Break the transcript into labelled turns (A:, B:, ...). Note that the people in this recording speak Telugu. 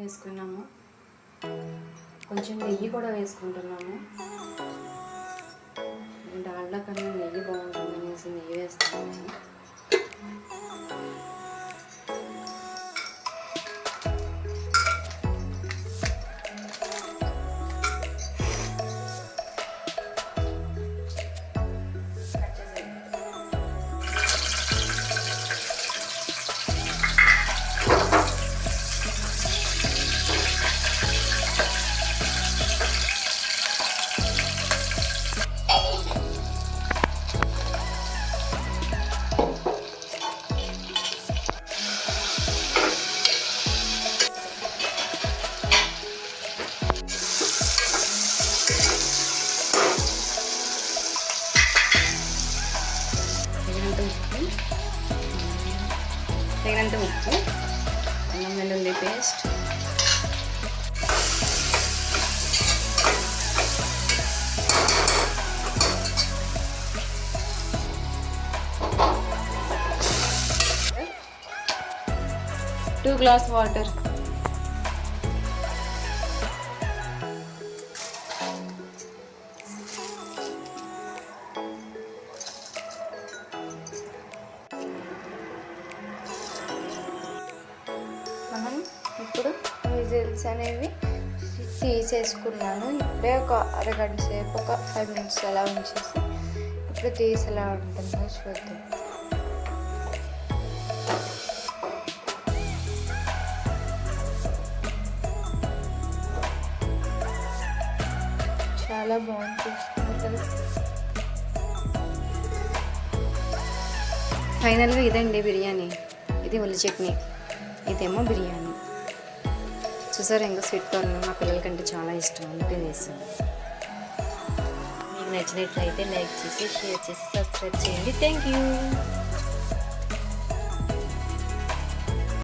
A: వేసుకున్నాము, కొంచెం నెయ్యి కూడా వేసుకుంటున్నాము. డాల్డా కన్నా నెయ్యి బాగుంటుంది అనేసి నెయ్యి వేస్తున్నాము. తగినంత ఉప్పు, అల్లం వెల్లుల్లి పేస్ట్, టూ గ్లాస్ వాటర్, మనం ఇప్పుడు విజిల్స్ అనేవి తీసేసుకున్నాను. ఇప్పుడే ఒక అరగంట సేపు, ఒక 5 minutes అలా ఉంచేసి ఇప్పుడు తీసి ఎలా ఉంటుందో చూద్దాం. చాలా బాగుంది చూస్తున్నారు కదా. ఫైనల్గా ఇదండి బిర్యానీ. ఇది ఉల్లి చట్నీ, ఇదేమో బిర్యానీ. చూసారు ఇంకా స్వీట్ కార్న్ మా పిల్లలకంటే చాలా ఇష్టం, అందుకే వేసాను. మీకు నచ్చినట్లయితే లైక్ చేసి, షేర్ చేసి, సబ్స్క్రైబ్ చేయండి. Thank you.